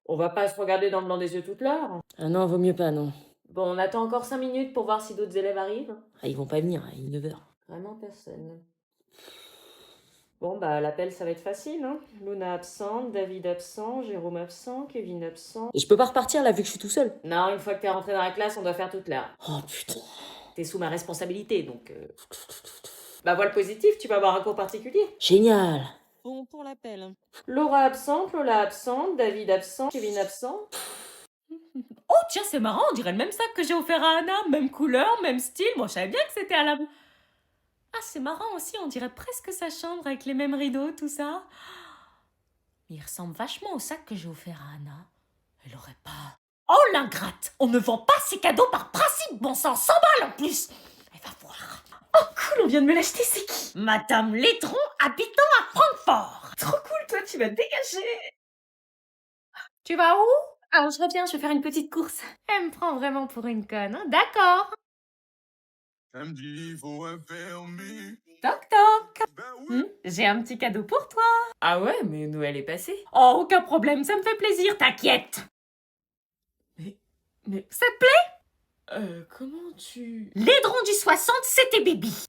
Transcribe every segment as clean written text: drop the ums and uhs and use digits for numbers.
On va pas se regarder dans le blanc des yeux toute l'heure. Ah non, vaut mieux pas, non. Bon, on attend encore 5 minutes pour voir si d'autres élèves arrivent. Ah, ils vont pas venir, il est 9h. Vraiment personne. Bon, bah, l'appel, ça va être facile, hein. Luna absente, David absent, Jérôme absent, Kevin absent. Et je peux pas repartir là vu que je suis tout seul. Non, une fois que t'es rentré dans la classe, on doit faire toute l'heure. Oh putain. T'es sous ma responsabilité, donc... Bah, vois le positif, tu vas avoir un cours particulier. Génial. Bon, pour l'appel. Laura absente, Lola absente, David absent, Kevin absent. Oh tiens, c'est marrant, on dirait le même sac que j'ai offert à Anna. Même couleur, même style. Bon, je savais bien que c'était à la... Ah, c'est marrant aussi, on dirait presque sa chambre avec les mêmes rideaux, tout ça. Mais il ressemble vachement au sac que j'ai offert à Anna. Elle aurait pas... Oh l'ingrate! On ne vend pas ses cadeaux par principe, bon sang, 100 balles en plus! Elle va voir. Oh cool, on vient de me l'acheter, c'est qui? Madame Laitron, habitant à Francfort. Trop cool, toi, tu vas te dégager. Tu vas où? Ah, je reviens, je vais faire une petite course. Elle me prend vraiment pour une conne, hein? D'accord. Toc toc. J'ai un petit cadeau pour toi. Ah ouais, mais Noël est passé. Oh, aucun problème, ça me fait plaisir, t'inquiète. Mais... Ça te plaît? Comment tu... Laidron du 60, c'était Bibi.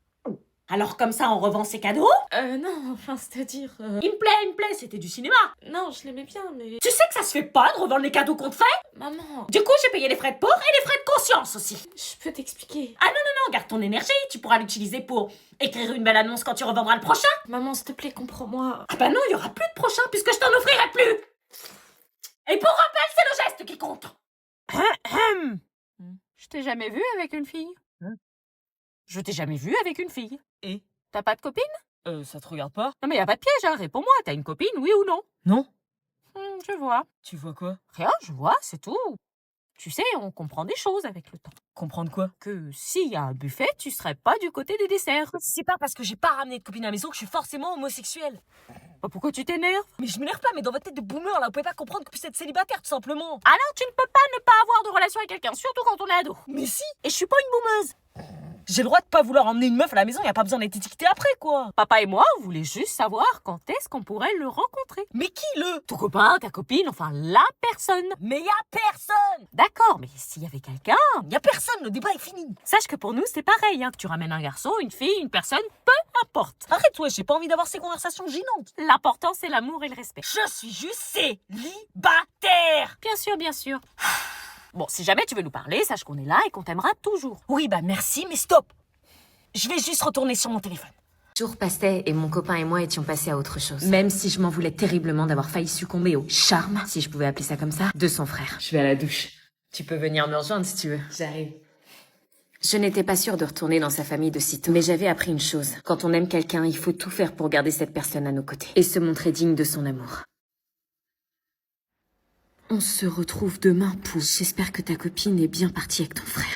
Alors comme ça, on revend ses cadeaux? Non, enfin, c'est-à-dire... Il me plaît, c'était du cinéma. Non, je l'aimais bien, mais... Tu sais que ça se fait pas de revendre les cadeaux qu'on te fait? Maman, Du coup, j'ai payé les frais de port et les frais de conscience aussi. je peux t'expliquer. Ah non, garde ton énergie, tu pourras l'utiliser pour écrire une belle annonce quand tu revendras le prochain. Maman, s'il te plaît, comprends-moi. Ah bah non, il y aura plus de prochain puisque je t'en offrirai plus. Et pour rappel, c'est le geste qui compte. Je t'ai jamais vu avec une fille. Je t'ai jamais vu avec une fille. Et T'as pas de copine? ça te regarde pas? Non mais y a pas de piège, hein. Réponds-moi, t'as une copine, oui ou non? Non. Je vois. Tu vois quoi? Rien, je vois, c'est tout. Tu sais, on comprend des choses avec le temps. Comprendre quoi? Que s'il y a un buffet, tu serais pas du côté des desserts. C'est pas parce que j'ai pas ramené de copine à la maison que je suis forcément homosexuel. Bah, pourquoi tu t'énerves? Mais je m'énerve pas, mais dans votre tête de boomer là, vous pouvez pas comprendre que je puisse être célibataire tout simplement. Alors tu ne peux pas ne pas avoir de relation avec quelqu'un, surtout quand on est ado. Mais si! Et je suis pas une boumeuse. J'ai le droit de pas vouloir emmener une meuf à la maison, y a pas besoin d'être étiqueté après quoi. Papa et moi, on voulait juste savoir quand est-ce qu'on pourrait le rencontrer. Mais qui le? Ton copain, ta copine, enfin la personne. Mais y a personne! D'accord, mais s'il y avait quelqu'un, Y a personne, le débat est fini. sache que pour nous c'est pareil, hein, que tu ramènes un garçon, une fille, une personne, peu importe. Arrête, ouais, j'ai pas envie d'avoir ces conversations gênantes. L'important c'est l'amour et le respect. Je suis juste célibataire! Bien sûr, bien sûr. Bon, si jamais tu veux nous parler, sache qu'on est là et qu'on t'aimera toujours. Oui, bah merci, mais stop! Je vais juste retourner sur mon téléphone. Jour passait et mon copain et moi étions passés à autre chose. Même si je m'en voulais terriblement d'avoir failli succomber au charme, si je pouvais appeler ça comme ça, de son frère. Je vais à la douche. Tu peux venir me rejoindre si tu veux. J'arrive. Je n'étais pas sûre de retourner dans sa famille de sitôt. Mais j'avais appris une chose. Quand on aime quelqu'un, il faut tout faire pour garder cette personne à nos côtés. Et se montrer digne de son amour. On se retrouve demain pour... J'espère que ta copine est bien partie avec ton frère.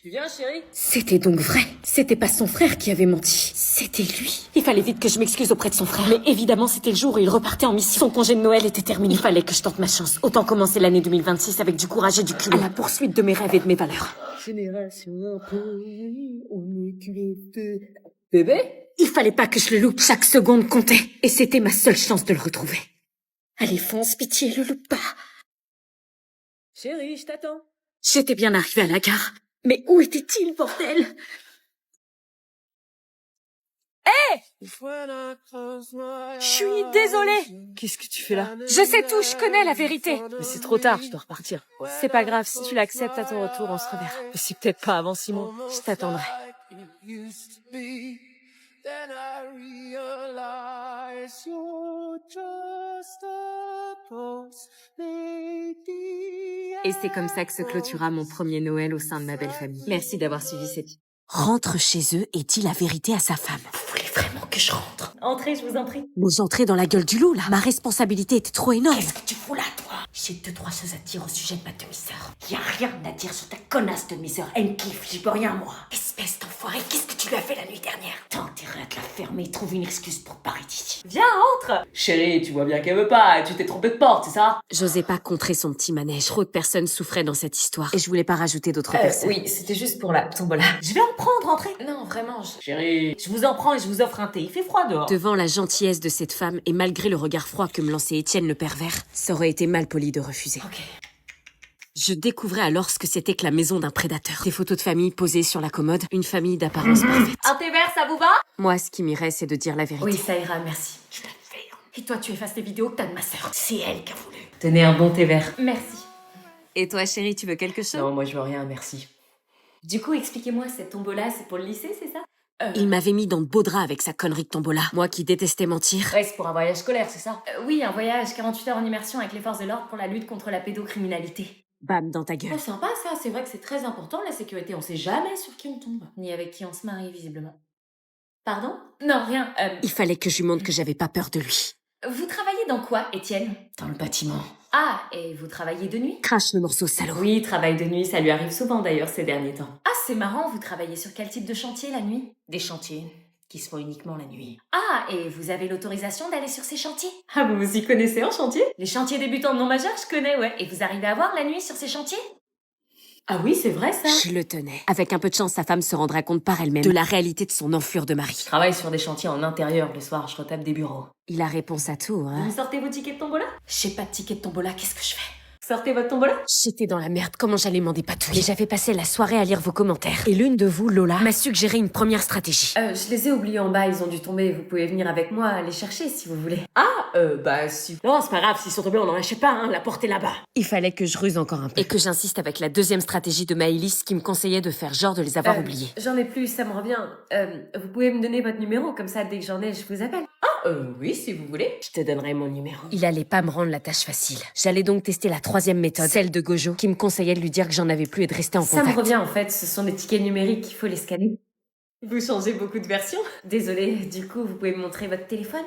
Tu viens, chérie? C'était donc vrai. C'était pas son frère qui avait menti. C'était lui. Il fallait vite que je m'excuse auprès de son frère. Mais évidemment, c'était le jour où il repartait en mission. Son congé de Noël était terminé. Il fallait que je tente ma chance. Autant commencer l'année 2026 avec du courage et du culot. À la poursuite de mes rêves et de mes valeurs. Génération impolie, on est culotté. Bébé? Il fallait pas que je le loupe. Chaque seconde comptait. Et c'était ma seule chance de le retrouver. Allez, fonce, pitié, le loupe pas. Chérie, je t'attends. J'étais bien arrivée à la gare. Mais où était-il, bordel? Je suis désolée. Qu'est-ce que tu fais là? Je sais tout, je connais la vérité. Mais c'est trop tard, je dois repartir. C'est pas grave, si tu l'acceptes à ton retour, on se reverra. Mais c'est peut-être pas avant 6 mois. Je t'attendrai. Et c'est comme ça que se clôtura mon premier Noël au sein de ma belle famille. Merci d'avoir suivi cette... Rentre chez eux et dis la vérité à sa femme. Vous voulez vraiment que je rentre? Entrez, je vous en prie. Nous entrer dans la gueule du loup, là. Ma responsabilité était trop énorme. Qu'est-ce que tu fous là, toi? J'ai 2-3 choses à dire au sujet de ma demi-sœur. Y a rien à dire sur ta connasse demi-sœur. Elle me kiffe, j'y peux rien, moi. Espèce d'enfant Enfoiré, qu'est-ce que tu lui as fait la nuit dernière? T'as intérêt à te la fermer, trouve une excuse pour parler d'ici. Viens, entre. Chérie, tu vois bien qu'elle veut pas, tu t'es trompé de porte, c'est ça? J'osais pas contrer son petit manège. Trop de personnes souffraient dans cette histoire. Et je voulais pas rajouter d'autres personnes. Oui, c'était juste pour la tombola. Je vais en prendre, entrez. Non, vraiment, Chérie, je vous en prends et je vous offre un thé, il fait froid dehors. Devant la gentillesse de cette femme, et malgré le regard froid que me lançait Étienne le pervers, ça aurait été mal poli de refuser. Ok. Je découvrais alors ce que c'était que la maison d'un prédateur. Des photos de famille posées sur la commode, une famille d'apparence parfaite. Un thé vert, ça vous va? Moi, ce qui m'irait, c'est de dire la vérité. Oui, ça ira, merci. Je vais le faire. Et toi, tu effaces les vidéos que t'as de ma sœur. C'est elle qui a voulu. Tenez un bon thé vert. Merci. Et toi, chérie, tu veux quelque chose? Non, moi je veux rien, merci. Du coup, expliquez-moi, cette tombola, c'est pour le lycée, c'est ça? Il m'avait mis dans de beaux draps avec sa connerie de tombola. Moi qui détestais mentir. Ouais, c'est pour un voyage scolaire, c'est ça? Oui, un voyage 48 heures en immersion avec les forces de l'ordre pour la lutte contre la pédocriminalité. Bam, dans ta gueule. Oh, sympa ça, c'est vrai que c'est très important la sécurité, on sait jamais sur qui on tombe. Ni avec qui on se marie, visiblement. Pardon? Non, rien. Il fallait que je lui montre que j'avais pas peur de lui. Vous travaillez dans quoi, Étienne? Dans le bâtiment. Ah, et vous travaillez de nuit? Crache le morceau, salaud. Oui, travail de nuit, ça lui arrive souvent d'ailleurs ces derniers temps. Ah, c'est marrant, vous travaillez sur quel type de chantier la nuit? Des chantiers qui se font uniquement la nuit. Ah, et vous avez l'autorisation d'aller sur ces chantiers? Ah, vous vous y connaissez en chantier? Les chantiers débutants non majeurs, je connais, ouais. Et vous arrivez à voir la nuit sur ces chantiers? Ah oui, c'est vrai ça. Je le tenais. Avec un peu de chance, sa femme se rendra compte par elle-même de la réalité de son enflure de mari. Je travaille sur des chantiers en intérieur le soir, je retape des bureaux. Il a réponse à tout, hein. Vous sortez vos tickets de tombola? J'ai pas de ticket de tombola, qu'est-ce que je fais? Sortez votre tombola? J'étais dans la merde, comment j'allais m'en dépatouiller? Et j'avais passé la soirée à lire vos commentaires. Et l'une de vous, Lola, m'a suggéré une première stratégie. Je les ai oubliés en bas, ils ont dû tomber. Vous pouvez venir avec moi les chercher si vous voulez. Bah si. Non, c'est pas grave, s'ils sont tombés, on en achète pas, hein, la porte est là-bas. Il fallait que je ruse encore un peu. Et que j'insiste avec la deuxième stratégie de Maëlys qui me conseillait de faire genre de les avoir oubliés. J'en ai plus, ça me revient. Vous pouvez me donner votre numéro, comme ça dès que j'en ai, je vous appelle. Oui, si vous voulez. Je te donnerai mon numéro. Il allait pas me rendre la tâche facile. J'allais donc tester la troisième méthode, celle de Gojo, qui me conseillait de lui dire que j'en avais plus et de rester en Ça contact. me revient en fait, ce sont des tickets numériques, il faut les scanner. Vous changez beaucoup de versions? Désolée, du coup, vous pouvez me montrer votre téléphone?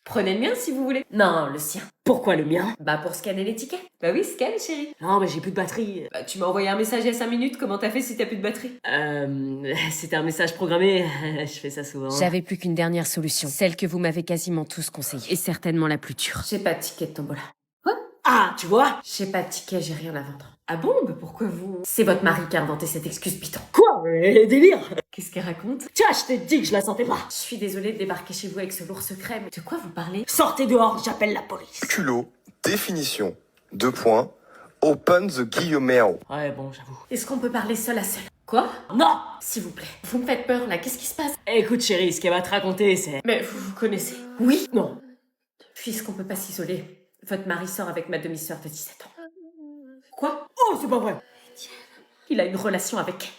Prenez le mien si vous voulez. Non, le sien. Pourquoi le mien? Bah pour scanner les tickets. Bah oui, scanne chérie. Non, mais j'ai plus de batterie. Bah tu m'as envoyé un message il y a 5 minutes, comment t'as fait si t'as plus de batterie? C'était un message programmé, je fais ça souvent. J'avais plus qu'une dernière solution, celle que vous m'avez quasiment tous conseillée, et certainement la plus dure. J'ai pas de ticket de tombola. Ah, tu vois? J'ai pas de ticket, j'ai rien à vendre. Ah bon? Mais pourquoi vous... C'est votre mari qui a inventé cette excuse piton. Quoi? Mais délire! Qu'est-ce qu'elle raconte? Tiens, je t'ai dit que je la sentais pas. Je suis désolée de débarquer chez vous avec ce lourd secret, mais de quoi vous parlez? Sortez dehors, j'appelle la police. Culot, définition, 2 points, open the guillemets. Ouais, bon, j'avoue. Est-ce qu'on peut parler seul à seul? Quoi? Non! S'il vous plaît. Vous me faites peur là, qu'est-ce qui se passe? Écoute chérie, ce qu'elle va te raconter, c'est... Mais vous vous connaissez? Oui? Non. Puisqu'on peut pas s'isoler, votre mari sort avec ma demi-sœur de 17 ans. Quoi? Oh, c'est pas vrai! Il a une relation avec...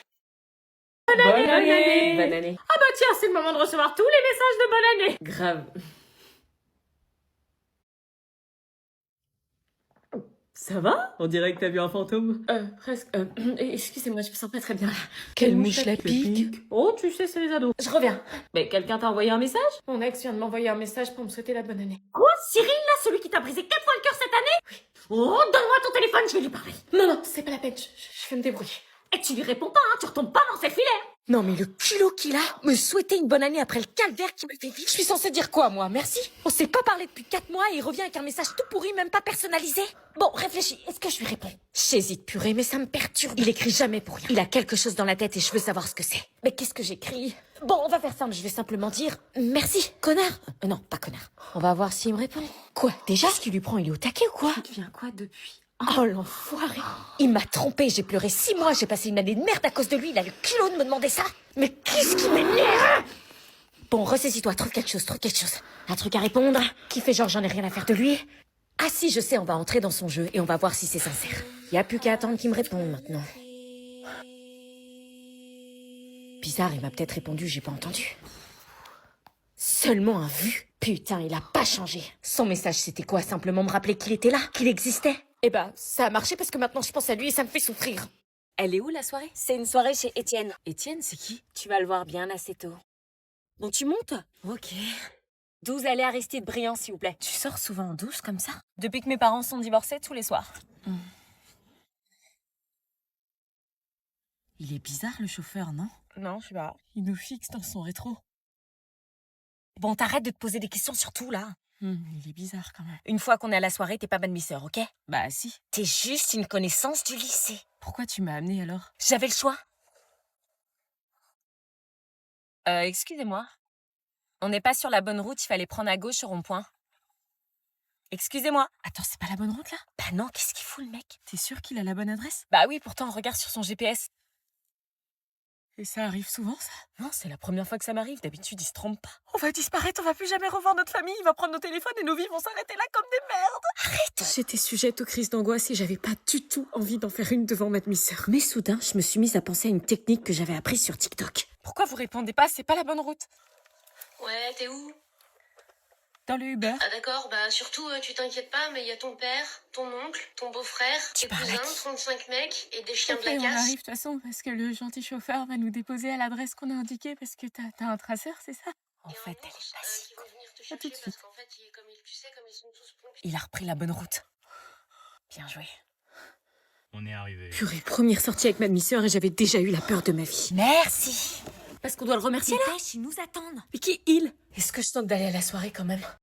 Bonne année! Bonne année. Ah bah tiens, c'est le moment de recevoir tous les messages de bonne année! Grave. Ça va? On dirait que t'as vu un fantôme. Presque. Excusez-moi, je me sens pas très bien là. Quelle mouche la pique. Oh, tu sais, c'est les ados. Je reviens. Mais quelqu'un t'a envoyé un message? Mon ex vient de m'envoyer un message pour me souhaiter la bonne année. Quoi? Cyril, là, celui qui t'a brisé 4 fois le cœur cette année? Oui. Oh, donne-moi ton téléphone, je vais lui parler. Non, non, c'est pas la peine, je vais me débrouiller. Et tu lui réponds pas, hein, tu retombes pas dans ses filets. Non mais le culot qu'il a, me souhaiter une bonne année après le calvaire qui me fait vivre. Je suis censée dire quoi moi, merci? On s'est pas parlé depuis 4 mois et il revient avec un message tout pourri, même pas personnalisé. Bon, réfléchis, est-ce que je lui réponds? J'hésite purée, mais ça me perturbe. Il écrit jamais pour rien. Il a quelque chose dans la tête et je veux savoir ce que c'est. Mais qu'est-ce que j'écris? Bon, on va faire simple, je vais simplement dire merci, connard. Non, pas connard. On va voir s'il me répond. Quoi? Déjà? Qu'est-ce qu'il lui prend? Il est au taquet ou quoi? Il devient quoi depuis? Oh l'enfoiré. Il m'a trompé, j'ai pleuré 6 mois, j'ai passé une année de merde à cause de lui, il a le culot de me demander ça. Mais qu'est-ce qui m'énerve? Bon, ressaisis-toi, trouve quelque chose. Un truc à répondre, qui fait genre j'en ai rien à faire de lui. Ah si, je sais, on va entrer dans son jeu et on va voir si c'est sincère. Y a plus qu'à attendre qu'il me réponde maintenant. Bizarre, il m'a peut-être répondu, j'ai pas entendu. Seulement un vu. Putain, il a pas changé. Son message c'était quoi? Simplement me rappeler qu'il était là, qu'il existait. Eh ben, ça a marché parce que maintenant je pense à lui et ça me fait souffrir. Elle est où la soirée? C'est une soirée chez Étienne. Étienne, c'est qui? Tu vas le voir bien assez tôt. Donc tu montes? Ok. 12 allées Aristide Briand, s'il vous plaît. Tu sors souvent en douce comme ça? Depuis que mes parents sont divorcés, tous les soirs. Il est bizarre le chauffeur, non? Non, je sais pas. Il nous fixe dans son rétro. Bon, t'arrêtes de te poser des questions sur tout, là. Il est bizarre quand même. Une fois qu'on est à la soirée, t'es pas ma demi-sœur, ok? Bah si. T'es juste une connaissance du lycée. Pourquoi tu m'as amenée alors? J'avais le choix. Excusez-moi. On n'est pas sur la bonne route, il fallait prendre à gauche au rond-point. Excusez-moi. Attends, c'est pas la bonne route là? Bah non, qu'est-ce qu'il fout, le mec? T'es sûr qu'il a la bonne adresse? Bah oui, pourtant, regarde sur son GPS. Et ça arrive souvent, ça? Non, c'est la première fois que ça m'arrive. D'habitude, il se trompe pas. On va disparaître, on va plus jamais revoir notre famille, il va prendre nos téléphones et nos vies vont s'arrêter là comme des merdes. J'étais sujette aux crises d'angoisse et j'avais pas du tout envie d'en faire une devant ma demi-sœur. Mais soudain, je me suis mise à penser à une technique que j'avais apprise sur TikTok. Pourquoi vous répondez pas? C'est pas la bonne route. Ouais, t'es où? Dans le Uber. Ah d'accord, bah surtout, tu t'inquiètes pas, mais il y a ton père, ton oncle, ton beau-frère, tes cousins, 35 mecs et des chiens de la On casse. arrive de toute façon parce que le gentil chauffeur va nous déposer à l'adresse qu'on a indiquée parce que t'as un traceur, c'est ça? En fait, elle est pas si con. Qui vont venir te À tout chercher de parce suite. qu'en fait, tu sais, comme ils sont tous pompiers. Il a repris la bonne route. Bien joué. On est arrivé. Purée, première sortie avec ma demi-sœur et j'avais déjà eu la peur de ma vie. Merci. Parce qu'on doit le remercier là. Dépêche, ils nous attendent. Mais qui il? Est-ce que je tente d'aller à la soirée quand même?